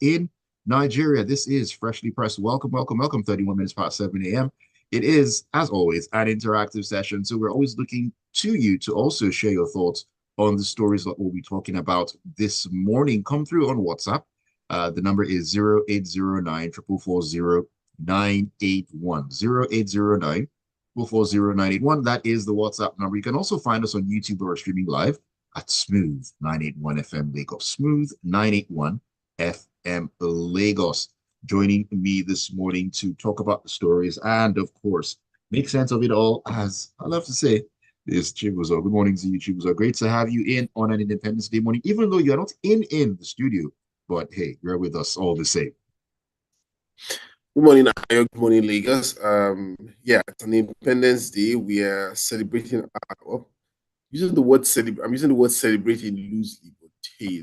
in Nigeria. This is Freshly Pressed. Welcome, welcome, welcome. 31 minutes past 7 a.m. It is, as always, an interactive session. So we're always looking to you to also share your thoughts on the stories that we'll be talking about this morning. Come through on WhatsApp. The number is 0809 440 981. 0809 440 981. That is the WhatsApp number. You can also find us on YouTube or streaming live at Smooth 981 FM Lagos. Smooth 981 FM Lagos. Joining me this morning to talk about the stories and, of course, make sense of it all, as I love to say, is Chibuzor. Good morning to you, Chibuzor. Great to have you in on an Independence Day morning, even though you're not in the studio. But hey, you're with us all the same. Good morning, Ayo. Good morning, Lagos. Yeah, it's an Independence Day. We are celebrating. Well, using the word celebrate. I'm using the word celebrating loosely, but hey,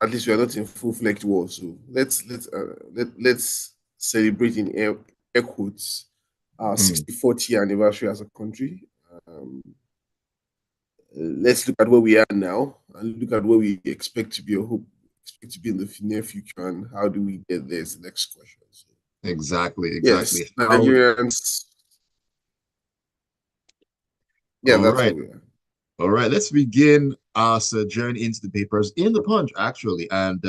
at least we are not in full-fledged war. So let's celebrate in air quotes our 64th year anniversary as a country. Let's look at where we are now and look at where we expect to be or hope expect to be in the near future, and how do we get there is the next question. So, exactly. yes, Nigerians. Yeah, all that's right. where we are. All right, let's begin our sojourn into the papers in the Punch, actually. And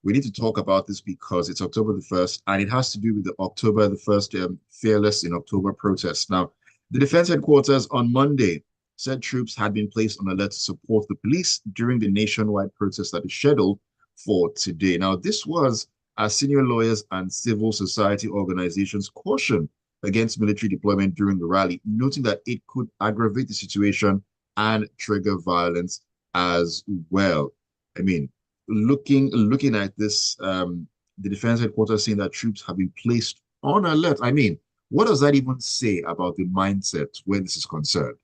we need to talk about this because it's October the 1st, and it has to do with the October the 1st Fearless in October protest. Now, the defense headquarters on Monday said troops had been placed on alert to support the police during the nationwide protest that is scheduled for today. Now, this was as senior lawyers and civil society organizations cautioned against military deployment during the rally, noting that it could aggravate the situation and trigger violence as well. I mean, looking at this, the defense headquarters saying that troops have been placed on alert. I mean, what does that even say about the mindset where this is concerned?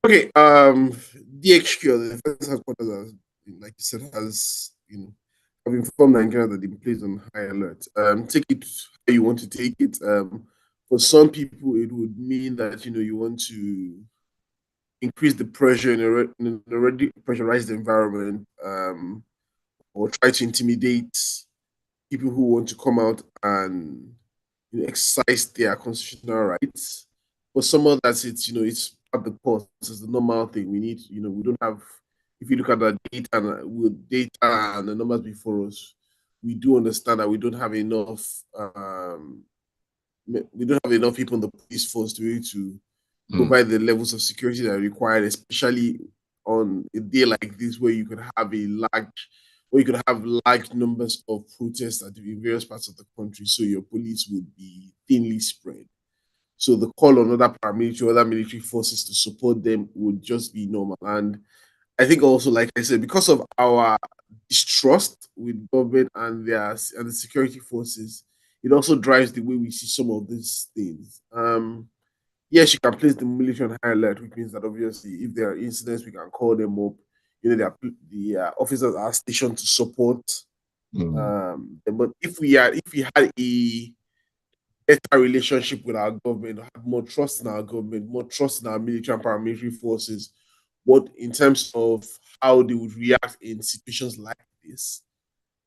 Okay, DHQ, the defense headquarters, like you said, has have informed Nigeria that they've been placed on high alert. Take it how you want to take it. For some people, it would mean that you want to increase the pressure in an already pressurized environment, or try to intimidate people who want to come out and exercise their constitutional rights. For some of that, it's at the cost. It's the normal thing. We need, we don't have. If you look at the data with data and the numbers before us, we do understand that we don't have enough. We don't have enough people in the police force to be able to provide the levels of security that are required, especially on a day like this where you could have large numbers of protests in various parts of the country. So your police would be thinly spread. So the call on other paramilitary, other military forces to support them would just be normal. And I think also, like I said, because of our distrust with government and the security forces, it also drives the way we see some of these things. Yes, you can place the military on high alert, which means that obviously, if there are incidents, we can call them up. The officers are stationed to support. But if we had a better relationship with our government, have more trust in our government, more trust in our military and paramilitary forces, what in terms of how they would react in situations like this,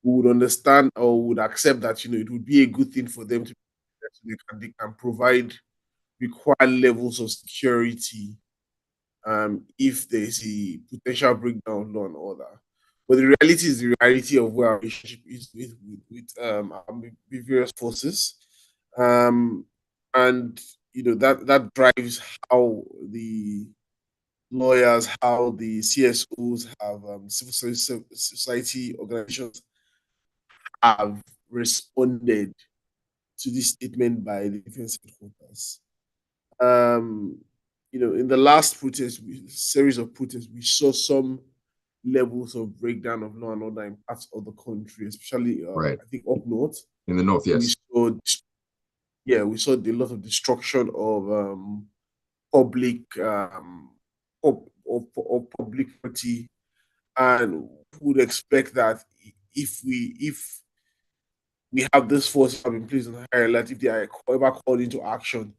we would understand or would accept that it would be a good thing for them to they can provide required levels of security if there is a potential breakdown of law and order. But the reality is the reality of where our relationship is with various forces. Um, and that drives how the lawyers, how the CSOs have civil society organizations have responded to this statement by the defense headquarters. Um, in the last series of protests, we saw some levels of breakdown of law and order in parts of the country, especially Right. I think up north. In the north, yes. We saw a lot of destruction of public of public property, and would expect that if we have this force have been placed on higher alert, if they are ever called into action,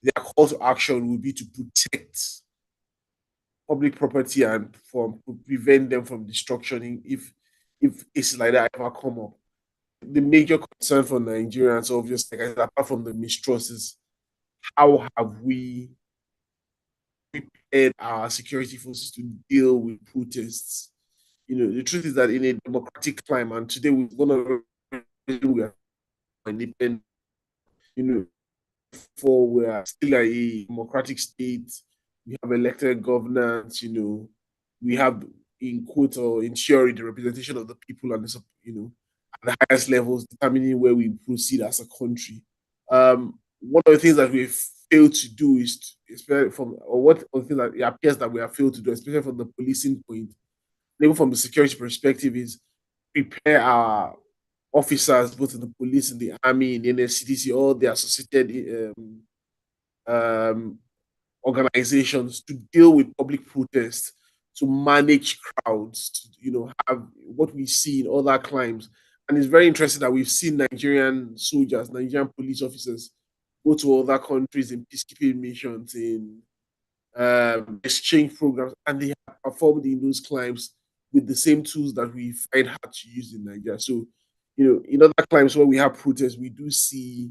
their call to action will be to protect public property and from prevent them from destruction if cases like that ever come up. The major concern for Nigerians, obviously, like apart from the mistrust, is how have we prepared our security forces to deal with protests? The truth is that in a democratic climate, and today we're going to we are independent, you know, for we are still a democratic state. We have elected governance, we have in quote or in theory the representation of the people and at the highest levels determining where we proceed as a country. One of the things that we've failed to do is especially from or what of the things that it appears that we have failed to do, especially from the policing point, even from the security perspective, is prepare our officers, both in the police, in the army, in the NSCDC, all the associated um, organizations to deal with public protests, to manage crowds, to have what we see in other crimes. And it's very interesting that we've seen Nigerian soldiers, Nigerian police officers go to other countries in peacekeeping missions, in exchange programs, and they have performed in those crimes with the same tools that we find hard to use in Nigeria. So, in other crimes where we have protests, we do see,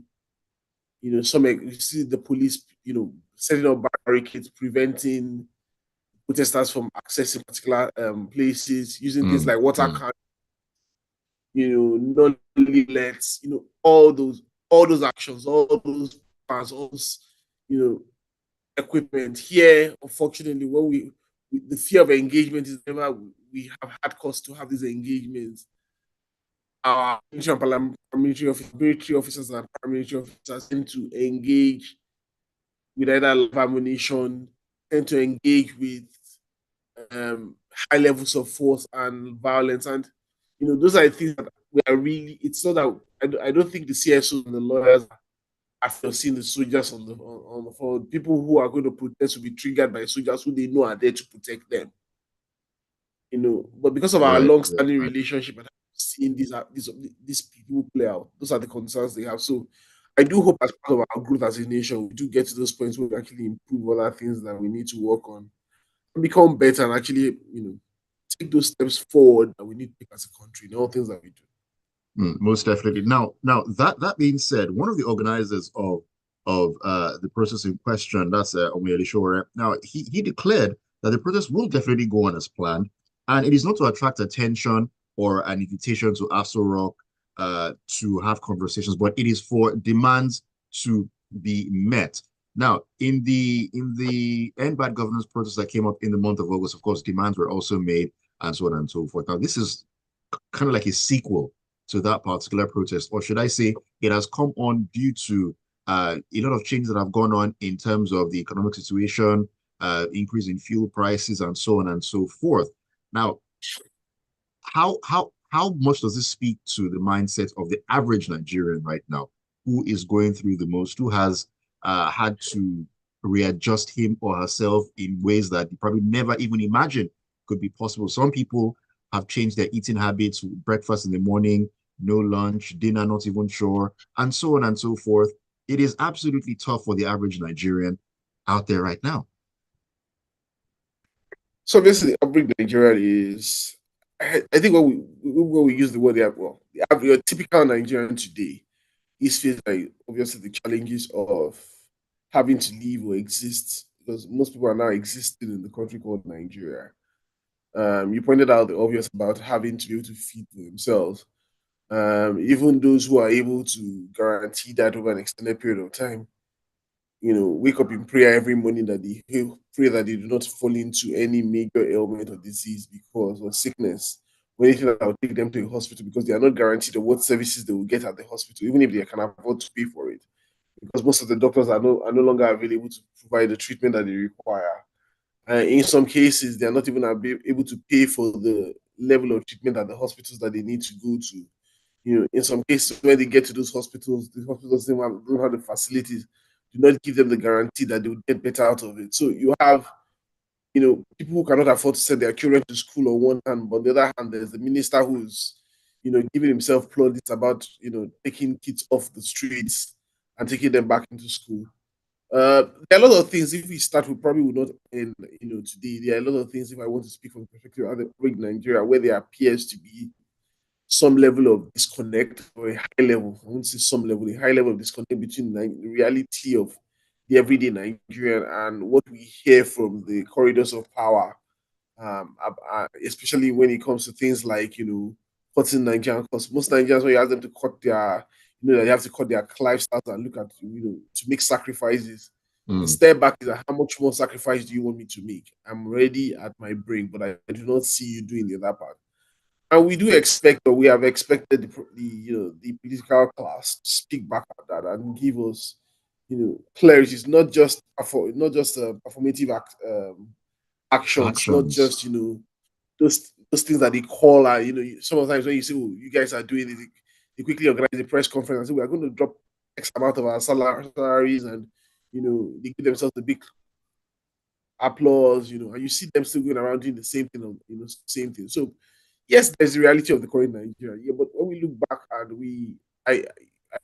we see the police, setting up barricades, preventing protesters from accessing particular places, using things Mm, like water mm, cans, non-leaflets, all those actions, all those plans, all those, you know, equipment. Here, unfortunately, when the fear of engagement is never we have had cause to have these engagements. Our military officers and paramilitary officers tend to engage with either live ammunition, tend to engage with high levels of force and violence. And, those are the things that we are really, it's not that, I don't think the CSOs and the lawyers after seeing the soldiers on the front, people who are going to protest will be triggered by soldiers who they know are there to protect them. But because of our right, right, long-standing right. relationship and seeing these people play out, those are the concerns they have. So I do hope as part of our growth as a nation, we do get to those points where we actually improve other things that we need to work on and become better and actually, take those steps forward that we need to take as a country in all things that we do. Most definitely. Now that being said, one of the organizers of the protest in question, that's Omiyalishore. Now he declared that the protest will definitely go on as planned, and it is not to attract attention or an invitation to Afro Rock to have conversations, but it is for demands to be met. Now, in the end bad governance protest that came up in the month of August, of course, demands were also made and so on and so forth. Now, this is kind of like a sequel to that particular protest, or should I say, it has come on due to a lot of changes that have gone on in terms of the economic situation, increase in fuel prices, and so on and so forth. Now, how much does this speak to the mindset of the average Nigerian right now, who is going through the most, who has had to readjust him or herself in ways that you probably never even imagined could be possible? Some people have changed their eating habits, breakfast in the morning, no lunch, dinner not even sure, and so on and so forth. It is absolutely tough for the average Nigerian out there right now. So basically, average Nigerian is, I think when we use the word, well, the average, typical Nigerian today is faced by obviously the challenges of having to live or exist because most people are now existing in the country called Nigeria. You pointed out the obvious about having to be able to feed themselves. Even those who are able to guarantee that over an extended period of time, wake up in prayer every morning that they pray that they do not fall into any major ailment or disease because of sickness or anything that will take them to a hospital because they are not guaranteed of what services they will get at the hospital, even if they can afford to pay for it. Because most of the doctors are no longer available to provide the treatment that they require. In some cases, they are not even able to pay for the level of treatment at the hospitals that they need to go to. In some cases, when they get to those hospitals, the hospitals don't have the facilities, do not give them the guarantee that they will get better out of it. So you have, people who cannot afford to send their children to school on one hand, but on the other hand, there's the minister who's, giving himself plaudits about, taking kids off the streets and taking them back into school. There are a lot of things. If we start, we probably will not end. Today there are a lot of things. If I want to speak from the perspective of the Nigeria, where there appears to be some level of disconnect or a high level, I won't say some level, a high level of disconnect between the reality of the everyday Nigerian and what we hear from the corridors of power, especially when it comes to things like, cutting Nigerian costs. Most Nigerians, when you ask them to cut their, they have to cut their lifestyles and look at, to make sacrifices. The Mm. step back is that how much more sacrifice do you want me to make? I'm ready at my brain, but I do not see you doing the other part. And we do expect, or we have expected the political class to speak back at that and give us, clarity. It's not just performative actions, not Actions. just those things that they call are, sometimes when you say, oh, you guys are doing it, they quickly organize a press conference and say, we are going to drop X amount of our salaries, and they give themselves a big applause, and you see them still going around doing the same thing, same thing. So yes, there's the reality of the current Nigeria. Yeah, but when we look back and I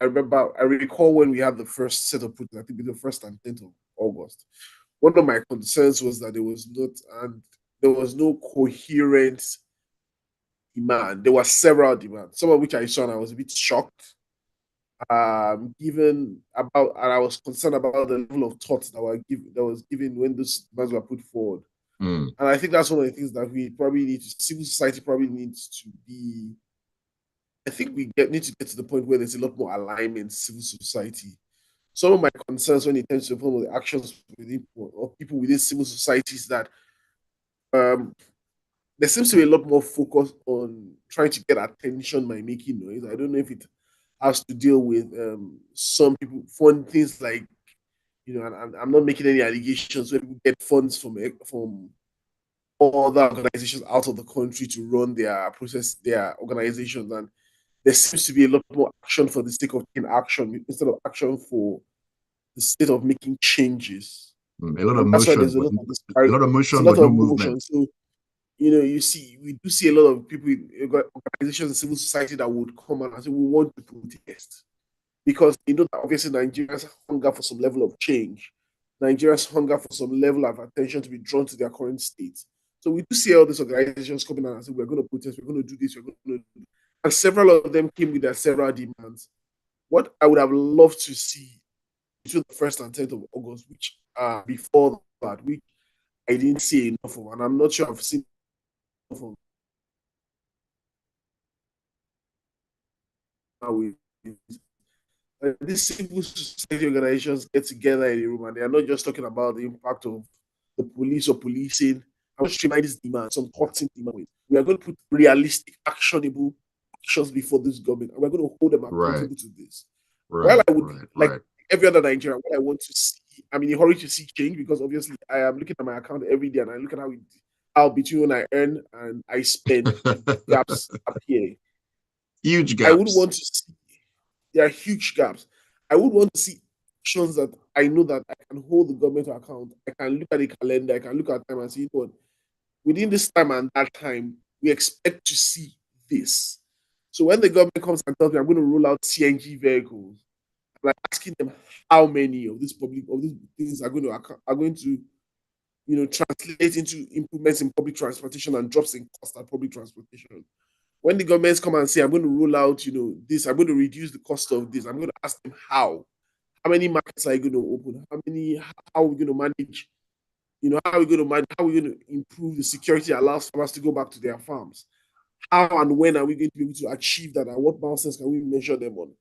I recall when we had the first set of protests, I think the first and 10th of August. One of my concerns was that there was no coherent demand. There were several demands, some of which I saw and I was a bit shocked. Given about, and I was concerned about the level of thought that was given when those demands were put forward. Mm. And I think that's one of the things that we probably need to, civil society probably needs to be. I think need to get to the point where there's a lot more alignment in civil society. Some of my concerns when it comes to some of the actions within of people within civil societies that um, there seems to be a lot more focus on trying to get attention by making noise. I don't know if it has to deal with some people fund things like, and I'm not making any allegations where people get funds from other organizations out of the country to run their organizations, and there seems to be a lot more action for the sake of taking action instead of action for the state of making changes. Mm. A lot of And that's why motion, there's a but lot of a lot of there's a motion, lot but no of motion. movement. So we do see a lot of people in organizations in civil society that would come and say, we want to protest. Because that obviously Nigerians hunger for some level of change. Nigerians hunger for some level of attention to be drawn to their current state. So we do see all these organizations coming out and say, we're going to protest, we're going to do this, we're going to do that. And several of them came with their several demands. What I would have loved to see between the 1st and 10th of August, which before that, which I didn't see enough of, and I'm not sure I've seen enough of now with these civil society organizations get together in a room and they are not just talking about the impact of the police or policing. I want to remind this demand, some cutting demand. We are going to put realistic, actionable actions before this government, and we're going to hold them Right, accountable to this. While right, I would right, like right. every other Nigerian, what I want to see, I'm in a hurry to see change because obviously I am looking at my account every day and I look at how between when I earn and I spend, gaps appear. Huge I would gaps. want to see there are huge gaps. I would want to see actions that I know that I can hold the government to account. I can look at the calendar, I can look at time and see what within this time and that time, we expect to see this. So when the government comes and tells me I'm going to roll out CNG vehicles, I'm like asking them how many of these things are going to translate into improvements in public transportation and drops in cost at public transportation. When the governments come and say, I'm going to roll out, this, I'm going to reduce the cost of this, I'm going to ask them how. How many markets are you going to open? How are we going to manage? How are we going to manage? How are we going to improve the security that allows farmers to go back to their farms? How and when are we going to be able to achieve that? And what milestones can we measure them on?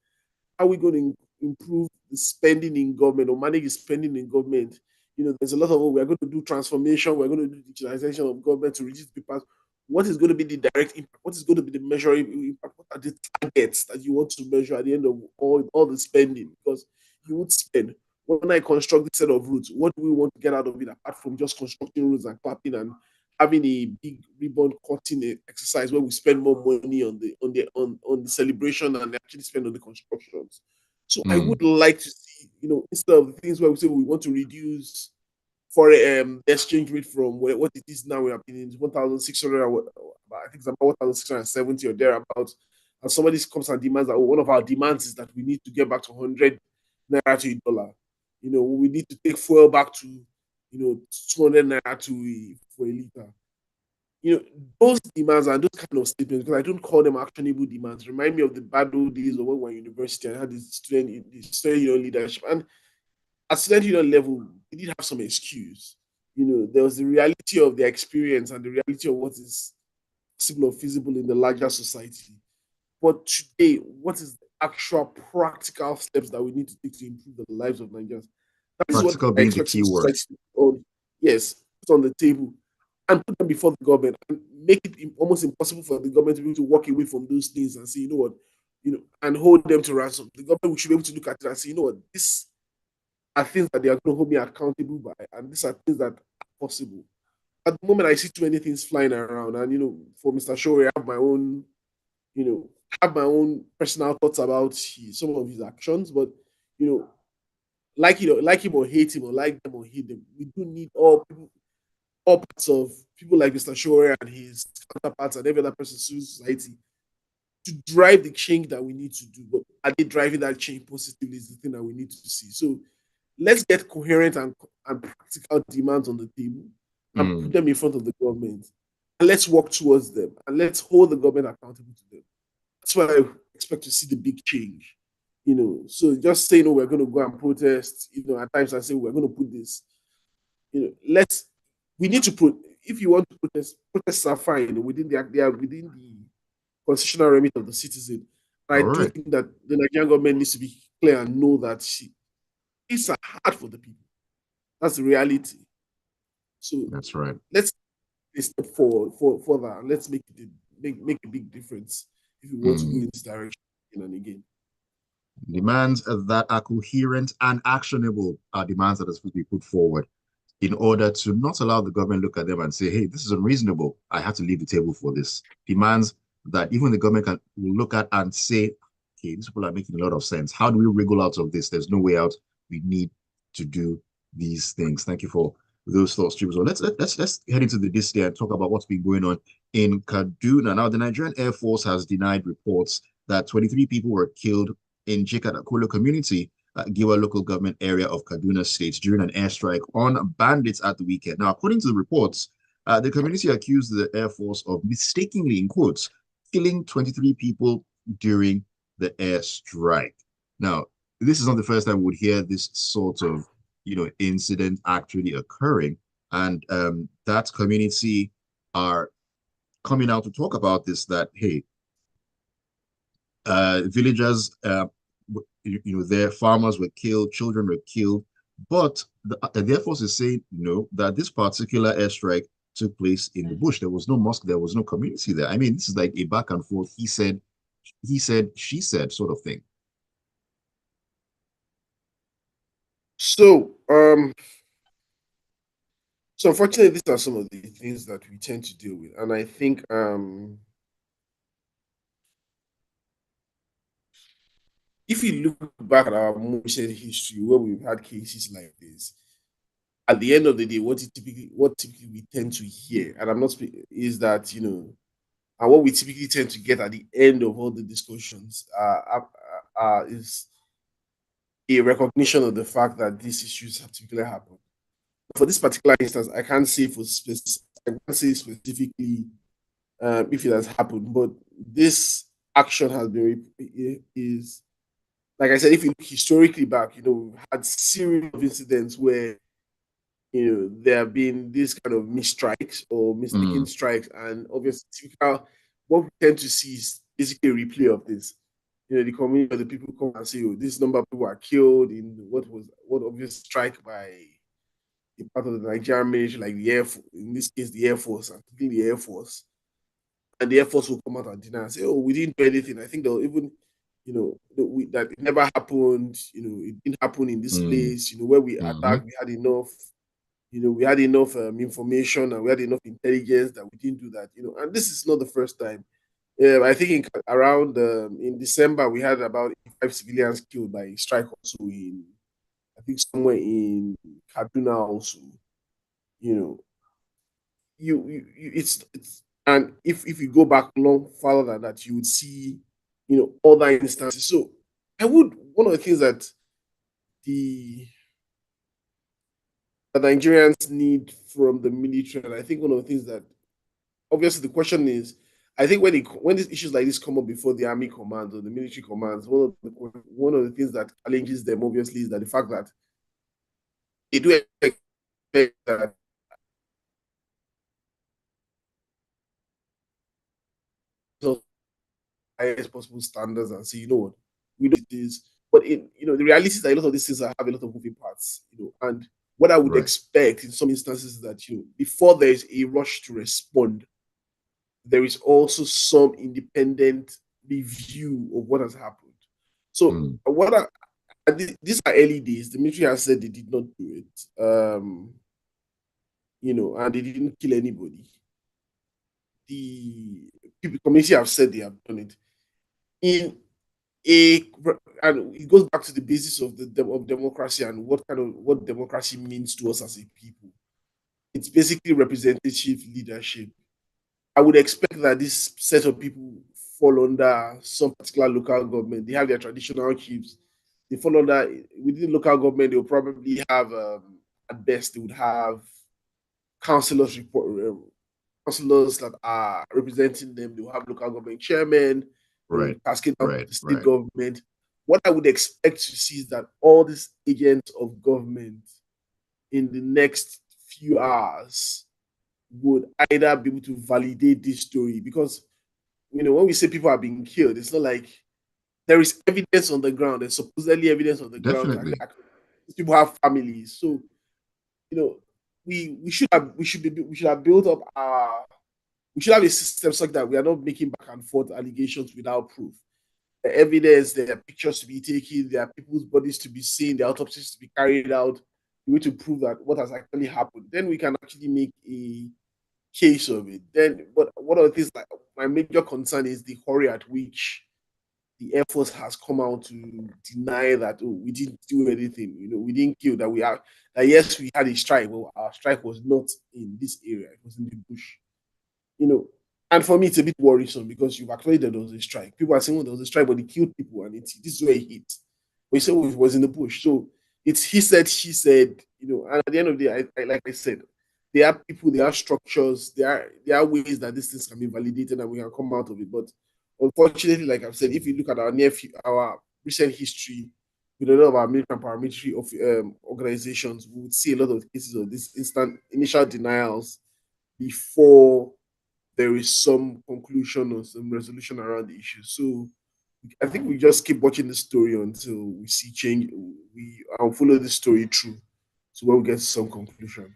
How are we going to improve the spending in government or manage the spending in government? There's a lot of we're going to do transformation, we're going to do digitalization of government to reduce papers. What is going to be the direct impact? What is going to be the measuring impact? What are the targets that you want to measure at the end of all the spending? Because you would spend. When I construct this set of routes, what do we want to get out of it apart from just constructing routes and clapping and having a big ribbon cutting exercise where we spend more money on the celebration and actually spend on the constructions. So I Mm. would like to see, instead of the things where we say we want to reduce for the exchange rate from what it is now, we have been in 1,600, I think it's about 1,670 or thereabouts. And somebody comes and demands that one of our demands is that we need to get back to 100 naira to a dollar. We need to take fuel back to 200 naira for a liter. Those demands and those kind of statements, because I don't call them actionable demands, remind me of the bad old days of when we were in university and had the student union leadership. And at student union level, they did have some excuse. There was the reality of their experience and the reality of what is possible or feasible in the larger society. But today, what is the actual practical steps that we need to take to improve the lives of Nigerians? That is what Practical I being the expect key civil word. society to yes, put on the table and put them before the government and make it almost impossible for the government to be able to walk away from those things and say, what, and hold them to ransom. The government should be able to look at it and say, what, these are things that they are going to hold me accountable by, and these are things that are possible. At the moment, I see too many things flying around, and for Mr. Show, I have my own personal thoughts about some of his actions, but you know, like him or hate him, or like them or hate them, we do need all parts of people like Mr. Shore and his counterparts and every other person in civil society to drive the change that we need to do. But are they driving that change positively is the thing that we need to see. So let's get coherent and practical demands on the table and put Mm, them in front of the government. And let's work towards them and let's hold the government accountable to them. That's why I expect to see the big change. So just saying, we're going to go and protest, at times I say we're going to put this, we need to put, if you want to protest, protests are fine within they are within the constitutional remit of the citizen. But I all do right. think that the Nigerian government needs to be clear and know that it's hard for the people. That's the reality. So That's right. let's take a step forward for that. Let's make a big difference if we want to go Mm. in this direction again and again. Demands that are coherent and actionable are demands that are supposed to be put forward in order to not allow the government look at them and say, hey, this is unreasonable. I have to leave the table for this. Demands that even the government will look at and say, okay, these people are making a lot of sense. How do we wriggle out of this? There's no way out. We need to do these things. Thank you for those thoughts, Chibuzor. Let's head into the this day and talk about what's been going on in Kaduna. Now, the Nigerian Air Force has denied reports that 23 people were killed in Jikadakolo community, Giwa local government area of Kaduna State during an airstrike on bandits at the weekend. Now, according to the reports, the community accused the Air Force of mistakenly, in quotes, killing 23 people during the airstrike. Now, this is not the first time we would hear this sort of, incident actually occurring, and that community are coming out to talk about this. That hey, villagers, their farmers were killed, children were killed, but the Air Force is saying no, that this particular airstrike took place in the bush. There was no mosque, there was no community there. I mean, this is like a back and forth. He said, she said, sort of thing. So, unfortunately, these are some of the things that we tend to deal with, and I think if you look back at our more recent history, where we've had cases like this, at the end of the day, what typically we tend to hear, and I'm not is that and what we typically tend to get at the end of all the discussions is a recognition of the fact that these issues have typically happened. For this particular instance, I can't say specifically if it has happened, but this action has been is like I said, if you look historically back, we've had series of incidents where there have been these kind of misstrikes or mistaken Mm, strikes, and obviously, what we tend to see is basically a replay of this. The community, the people come and say, "Oh, this number of people are killed in what obvious strike by a part of the Nigerian military, like the Air Force, in this case, the Air Force, and particularly the Air Force." And the Air Force will come out and deny and say, "Oh, we didn't do anything." I think they'll even, that it never happened. It didn't happen in this mm, place. Where we mm-hmm. attacked, we had enough. We had enough information and we had enough intelligence that we didn't do that. And this is not the first time. I think around in December we had about 5 civilians killed by strike also in I think somewhere in Kaduna also. You know, it's and if you go back long further than that, you would see other instances. So I would one of the things that the that Nigerians need from the military. And I think one of the things that obviously the question is, I think when these issues like this come up before the army commands or the military commands, one of the things that challenges them obviously is that the fact that they do expect that highest possible standards and say, you know what, we do this. But the reality is that a lot of these things have a lot of moving parts, and what I would Right. expect in some instances is that, before there is a rush to respond, there is also some independent review of what has happened. So Mm. these are early days. The military has said they did not do it, and they didn't kill anybody. The people community have said they have done it. In a and it goes back to the basis of of democracy and what democracy means to us as a people. It's basically representative leadership. I would expect that this set of people fall under some particular local government. They have their traditional chiefs. They fall under within local government. They'll probably have at best they would have councillors councillors that are representing them. They will have local government chairmen. They will Right. cascade out to Right. the state Right. government. What I would expect to see is that all these agents of government in the next few hours would either be able to validate this story, because when we say people are being killed, it's not like there is evidence on the ground. There's supposedly evidence on the ground to Definitely. these people have families. So you know we should have built up our we should have a system such that we are not making back and forth allegations without proof. The evidence, there are pictures to be taken, there are people's bodies to be seen, the autopsies to be carried out, we need to prove that what has actually happened. Then we can actually make a case of it. Then, but one of the things, like, my major concern is the hurry at which the Air Force has come out to deny that, oh, we didn't do anything, we didn't kill, that we are, that yes, we had a strike, but our strike was not in this area, it was in the bush. you know. And for me, it's a bit worrisome because you've acknowledged that there was a strike. People are saying, well, there was a strike, but it killed people, and this is where it hit. But you say, oh, it was in the bush. So it's he said, she said, and at the end of the day, like I said, there are people, there are structures, there are ways that these things can be validated and we can come out of it. But unfortunately, like I've said, if you look at our recent history with a lot of our military and paramilitary organizations, we would see a lot of cases of this instant initial denials before there is some conclusion or some resolution around the issue. So I think we just keep watching the story until we see change. I'll follow the story through so when we get to some conclusion.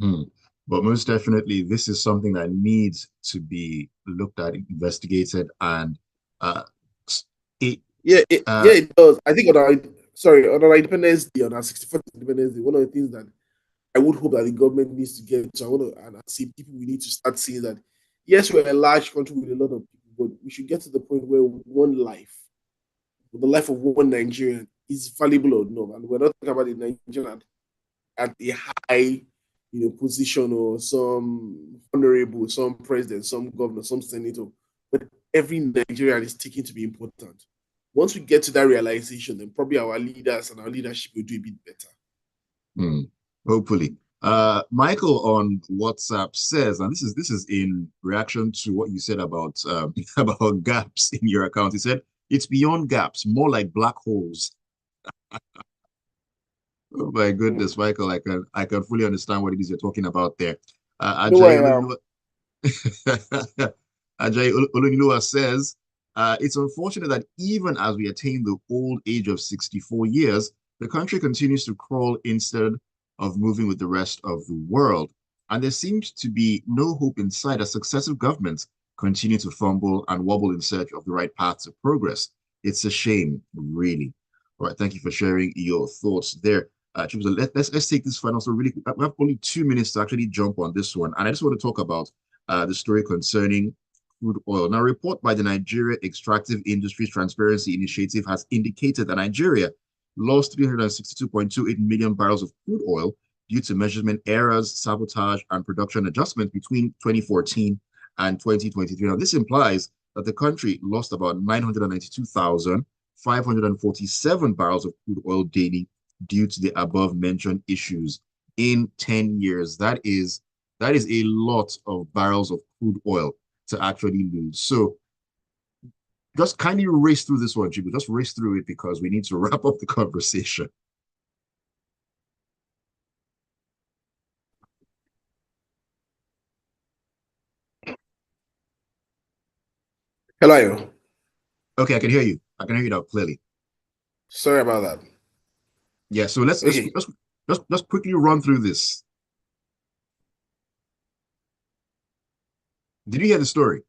Mm. But most definitely, this is something that needs to be looked at, investigated, and uh, it Yeah, it does. I think on our Independence Day, on our 61st Independence Day, one of the things that I would hope that the government needs to get to, and I see people, we need to start seeing that, yes, we're a large country with a lot of people, but we should get to the point where one life, the life of one Nigerian, is valuable or not. And we're not talking about the Nigerian at a high, position, or some honorable, some president, some governor, some senator, but every Nigerian is taken to be important. Once we get to that realization, then probably our leaders and our leadership will do a bit better. mm, hopefully. Michael on WhatsApp says, and this is in reaction to what you said about about gaps in your account. He said it's beyond gaps, more like black holes. Oh my goodness, Mm. Michael, I can fully understand what it is you're talking about there. You know Ajayi where I am. Olunilola Ajayi Olunilola says, it's unfortunate that even as we attain the old age of 64 years, the country continues to crawl instead of moving with the rest of the world. And there seems to be no hope in sight as successive governments continue to fumble and wobble in search of the right path to progress. It's a shame, really. All right, thank you for sharing your thoughts there. Chibuzor, let's take this final. So really, we have only 2 minutes to actually jump on this one, and I just want to talk about the story concerning crude oil. Now, a report by the Nigeria Extractive Industries Transparency Initiative has indicated that Nigeria lost 362.28 million barrels of crude oil due to measurement errors, sabotage, and production adjustments between 2014 and 2023. Now, this implies that the country lost about 992,547 barrels of crude oil daily due to the above mentioned issues. in 10 years. That is a lot of barrels of crude oil to actually lose. So just kindly race through this one, Jimmy. Just race through it because we need to wrap up the conversation. Hello. Okay, I can hear you. I can hear you now clearly. Sorry about that. Yeah, so let's let's Okay. let's let's quickly run through this. Did you hear the story?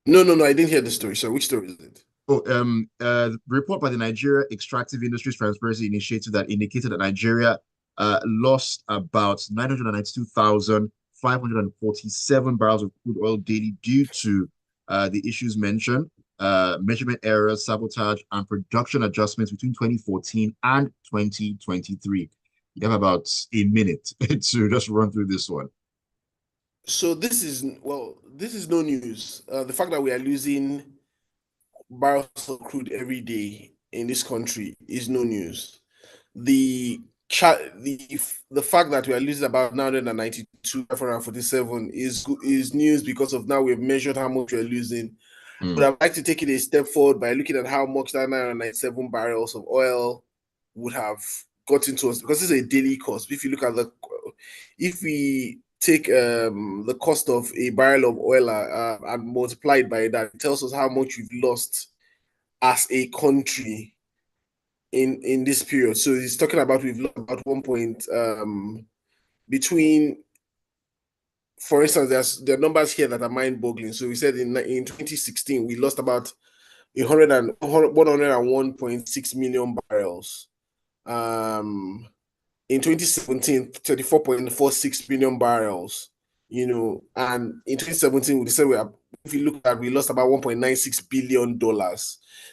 No, no, no. I didn't hear the story. So which story is it? Oh, the report by the Nigeria Extractive Industries Transparency Initiative that indicated that Nigeria lost about 992,547 barrels of crude oil daily due to the issues mentioned, measurement errors, sabotage, and production adjustments between 2014 and 2023. You have about a minute to just run through this one. So this is no news. The fact that we are losing barrels of crude every day in this country is no news. The the fact that we are losing about 992, 547 is news because of now we've measured how much we're losing. But Mm, I'd like to take it a step forward by looking at how much that 997 barrels of oil would have gotten to us because it's a daily cost. If we take the cost of a barrel of oil and multiply it by that, it tells us how much we've lost as a country in this period. So he's talking about we've lost about 1 point between, for instance, there are numbers here that are mind-boggling. So we said in 2016 we lost about 101.6 million barrels. In 2017, 34.46 million barrels. And in 2017, we said if you look at, we lost about $1.96 billion.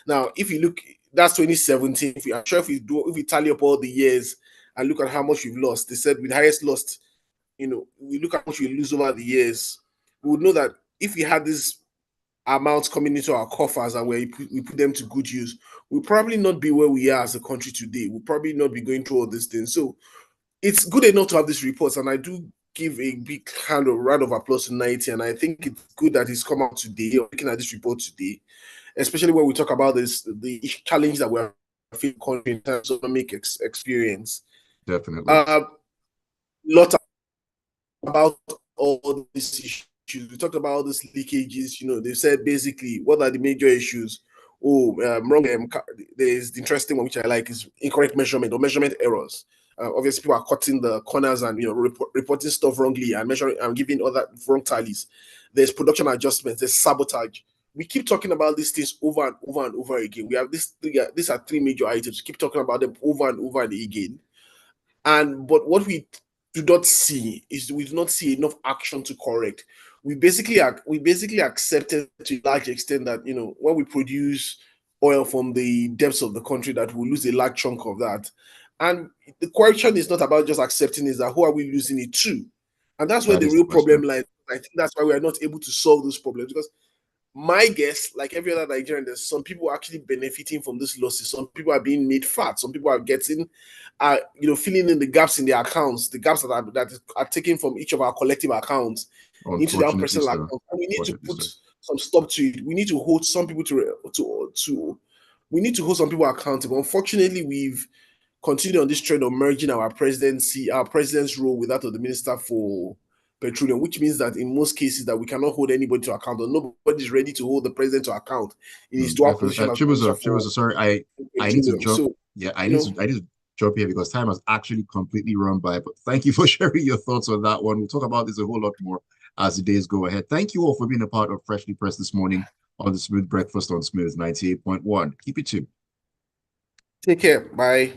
Now, if you look, that's 2017. I'm sure if we tally up all the years and look at how much we've lost, they said with the highest lost, we look at how much we lose over the years, we would know that if we had this amounts coming into our coffers and we put them to good use, we'll probably not be where we are as a country today. We'll probably not be going through all these things. So it's good enough to have these reports, and I do give a big round of applause to NEITI, and I think it's good that it's come out today, or looking at this report today, especially when we talk about the challenge that we're facing in terms of economic experience. definitely. A lot about all these issues. We talked about these leakages. They said basically what are the major issues. Oh, wrong. There's the interesting one which I like is incorrect measurement or measurement errors. Obviously, people are cutting the corners and reporting stuff wrongly and measuring and giving other wrong tallies. There's production adjustments. There's sabotage. We keep talking about these things over and over and over again. We have these are three major items. We keep talking about them over and over and again. But what we do not see is we do not see enough action to correct. We basically accepted to a large extent that when we produce oil from the depths of the country that we'll lose a large chunk of that. And the question is not about just accepting, is that who are we losing it to? And that's where That the is the real problem question. lies. I think that's why we are not able to solve those problems because my guess, like every other Nigerian, there's some people actually benefiting from this losses. Some people are being made fat. Some people are getting, filling in the gaps in their accounts, the gaps that are taken from each of our collective accounts into their own Unfortunately personal so. account. And we need to Unfortunately put so. some stop to it. We need to hold some people to we need to hold some people accountable. Unfortunately, we've continue on this trend of merging our president's role with that of the minister for petroleum, which means that in most cases that we cannot hold anybody to account, or nobody is ready to hold the president to account in his dual Definitely. position as minister Chibuzor, for sorry, I need to petroleum. jump. So, Yeah, you know, I need to jump here because time has actually completely run by. But thank you for sharing your thoughts on that one. We'll talk about this a whole lot more as the days go ahead. Thank you all for being a part of Freshly Pressed this morning on the Smooth Breakfast on Smooth 98.1. Keep it tuned. take care. Bye.